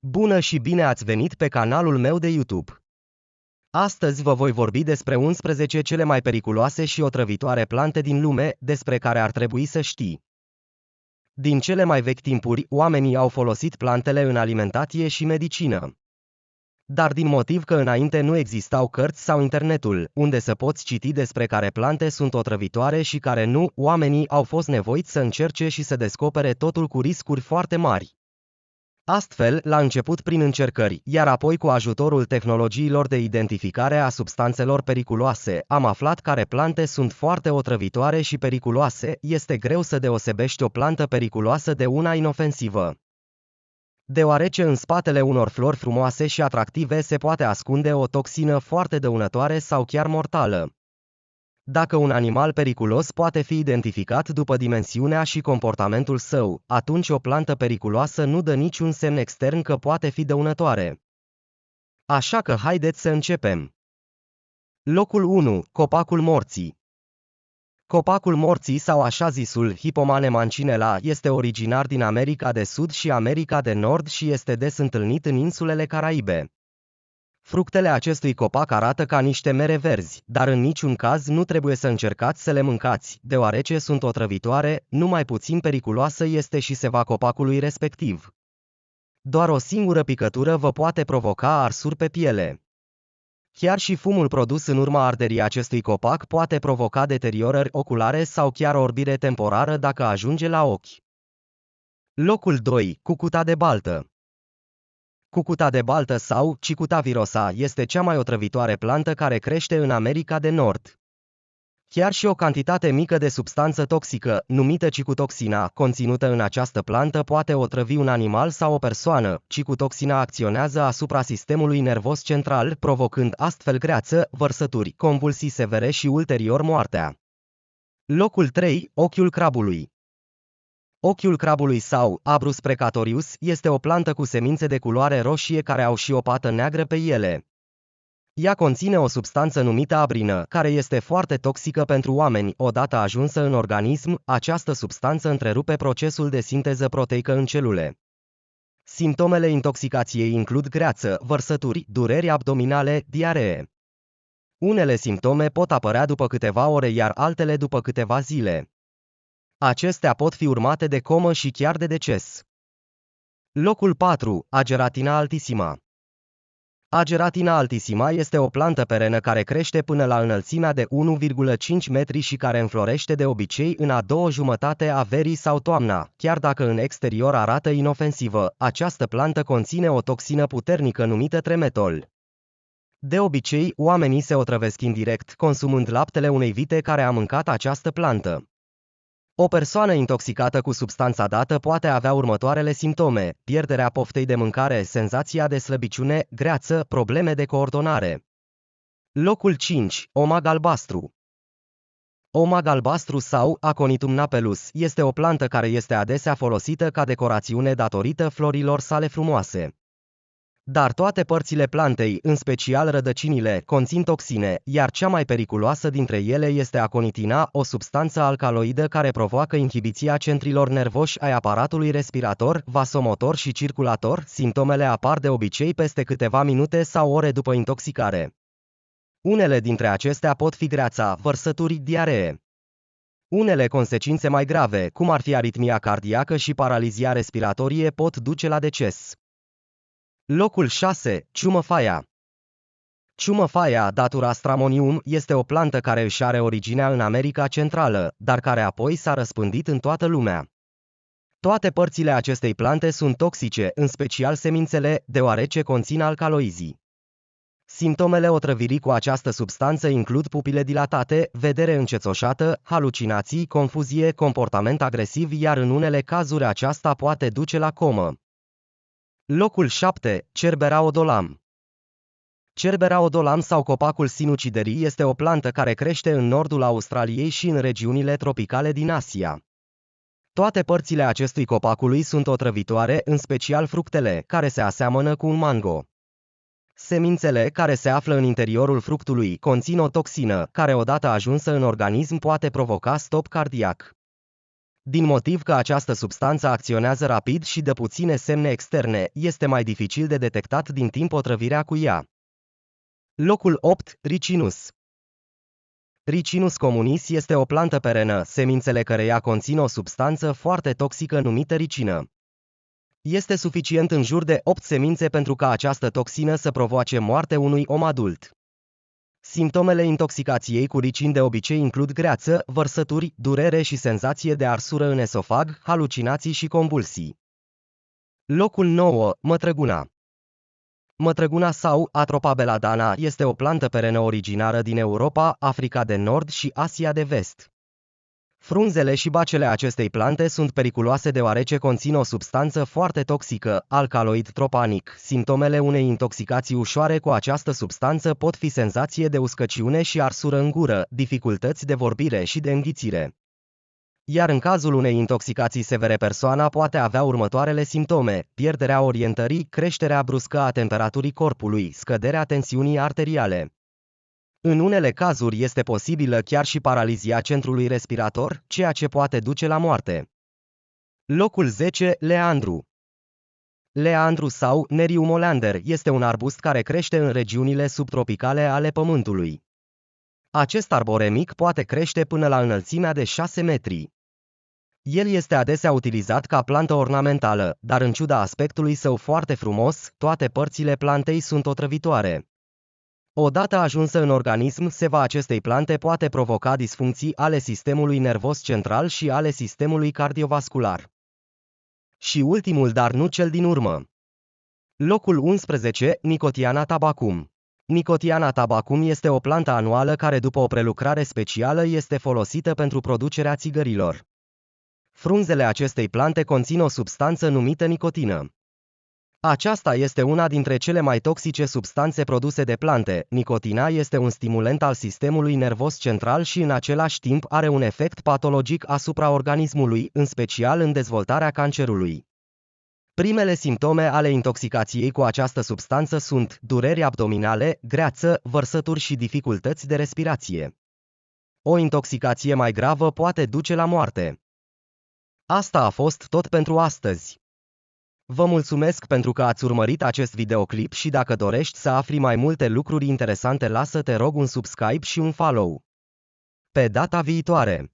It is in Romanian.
Bună și bine ați venit pe canalul meu de YouTube. Astăzi vă voi vorbi despre 11 cele mai periculoase și otrăvitoare plante din lume, despre care ar trebui să știi. Din cele mai vechi timpuri, oamenii au folosit plantele în alimentație și medicină. Dar din motiv că înainte nu existau cărți sau internetul, unde să poți citi despre care plante sunt otrăvitoare și care nu, oamenii au fost nevoiți să încerce și să descopere totul cu riscuri foarte mari. Astfel, la început prin încercări, iar apoi cu ajutorul tehnologiilor de identificare a substanțelor periculoase, am aflat care plante sunt foarte otrăvitoare și periculoase, este greu să deosebești o plantă periculoasă de una inofensivă. Deoarece în spatele unor flori frumoase și atractive se poate ascunde o toxină foarte dăunătoare sau chiar mortală. Dacă un animal periculos poate fi identificat după dimensiunea și comportamentul său, atunci o plantă periculoasă nu dă niciun semn extern că poate fi dăunătoare. Așa că haideți să începem. Locul 1. Copacul morții. Copacul morții sau așa zisul Hippomane mancinella este originar din America de Sud și America de Nord și este des întâlnit în insulele Caraibe. Fructele acestui copac arată ca niște mere verzi, dar în niciun caz nu trebuie să încercați să le mâncați, deoarece sunt otrăvitoare, numai puțin periculoasă este și seva copacului respectiv. Doar o singură picătură vă poate provoca arsuri pe piele. Chiar și fumul produs în urma arderii acestui copac poate provoca deteriorări oculare sau chiar orbire temporară dacă ajunge la ochi. Locul 2. Cucuta de baltă. Cucuta de baltă sau Cicuta virosa este cea mai otrăvitoare plantă care crește în America de Nord. Chiar și o cantitate mică de substanță toxică, numită cicutoxina, conținută în această plantă poate otrăvi un animal sau o persoană. Cicutoxina acționează asupra sistemului nervos central, provocând astfel greață, vărsături, convulsii severe și ulterior moartea. Locul 3. Ochiul crabului. Ochiul crabului sau Abrus precatorius este o plantă cu semințe de culoare roșie care au și o pată neagră pe ele. Ea conține o substanță numită abrină, care este foarte toxică pentru oameni. Odată ajunsă în organism, această substanță întrerupe procesul de sinteză proteică în celule. Simptomele intoxicației includ greață, vărsături, dureri abdominale, diaree. Unele simptome pot apărea după câteva ore, iar altele după câteva zile. Acestea pot fi urmate de comă și chiar de deces. Locul 4. Ageratina altissima. Ageratina altissima este o plantă perenă care crește până la înălțimea de 1,5 metri și care înflorește de obicei în a doua jumătate a verii sau toamna. Chiar dacă în exterior arată inofensivă, această plantă conține o toxină puternică numită tremetol. De obicei, oamenii se otrăvesc indirect consumând laptele unei vite care a mâncat această plantă. O persoană intoxicată cu substanța dată poate avea următoarele simptome: pierderea poftei de mâncare, senzația de slăbiciune, greață, probleme de coordonare. Locul 5. Omag albastru. Omag albastru sau Aconitum napelus este o plantă care este adesea folosită ca decorațiune datorită florilor sale frumoase. Dar toate părțile plantei, în special rădăcinile, conțin toxine, iar cea mai periculoasă dintre ele este aconitina, o substanță alcaloidă care provoacă inhibiția centrilor nervoși ai aparatului respirator, vasomotor și circulator. Simptomele apar de obicei peste câteva minute sau ore după intoxicare. Unele dintre acestea pot fi greața, vărsături, diaree. Unele consecințe mai grave, cum ar fi aritmia cardiacă și paralizia respiratorie, pot duce la deces. Locul 6. Ciumăfaia. Ciumăfaia, Datura stramonium, este o plantă care își are originea în America Centrală, dar care apoi s-a răspândit în toată lumea. Toate părțile acestei plante sunt toxice, în special semințele, deoarece conțin alcaloizii. Simptomele otrăvirii cu această substanță includ pupile dilatate, vedere încețoșată, halucinații, confuzie, comportament agresiv, iar în unele cazuri aceasta poate duce la comă. Locul 7. Cerbera odolam. Cerbera odolam sau copacul sinuciderii este o plantă care crește în nordul Australiei și în regiunile tropicale din Asia. Toate părțile acestui copacului sunt otrăvitoare, în special fructele, care se aseamănă cu un mango. Semințele, care se află în interiorul fructului, conțin o toxină, care odată ajunsă în organism poate provoca stop cardiac. Din motiv că această substanță acționează rapid și dă puține semne externe, este mai dificil de detectat din timp otrăvirea cu ea. Locul 8. Ricinus. Ricinus communis este o plantă perenă, semințele căreia conțin o substanță foarte toxică numită ricină. Este suficient în jur de 8 semințe pentru ca această toxină să provoace moartea unui om adult. Simptomele intoxicației cu ricin de obicei includ greață, vărsături, durere și senzație de arsură în esofag, halucinații și convulsii. Locul 9. Mătrăguna. Mătrăguna sau Atropa belladana este o plantă perenă originară din Europa, Africa de Nord și Asia de Vest. Frunzele și bacele acestei plante sunt periculoase deoarece conțin o substanță foarte toxică, alcaloid tropanic. Simptomele unei intoxicații ușoare cu această substanță pot fi senzație de uscăciune și arsură în gură, dificultăți de vorbire și de înghițire. Iar în cazul unei intoxicații severe, persoana poate avea următoarele simptome: pierderea orientării, creșterea bruscă a temperaturii corpului, scăderea tensiunii arteriale. În unele cazuri este posibilă chiar și paralizia centrului respirator, ceea ce poate duce la moarte. Locul 10. Leandru. Leandru sau Nerium oleander este un arbust care crește în regiunile subtropicale ale Pământului. Acest arbore mic poate crește până la înălțimea de 6 metri. El este adesea utilizat ca plantă ornamentală, dar în ciuda aspectului său foarte frumos, toate părțile plantei sunt otrăvitoare. Odată ajunsă în organism, seva acestei plante poate provoca disfuncții ale sistemului nervos central și ale sistemului cardiovascular. Și ultimul, dar nu cel din urmă. Locul 11. Nicotiana tabacum. Nicotiana tabacum este o plantă anuală care după o prelucrare specială este folosită pentru producerea țigărilor. Frunzele acestei plante conțin o substanță numită nicotină. Aceasta este una dintre cele mai toxice substanțe produse de plante. Nicotina este un stimulant al sistemului nervos central și în același timp are un efect patologic asupra organismului, în special în dezvoltarea cancerului. Primele simptome ale intoxicației cu această substanță sunt dureri abdominale, greață, vărsături și dificultăți de respirație. O intoxicație mai gravă poate duce la moarte. Asta a fost tot pentru astăzi. Vă mulțumesc pentru că ați urmărit acest videoclip și dacă dorești să afli mai multe lucruri interesante, lasă-te rog un subscribe și un follow. Pe data viitoare!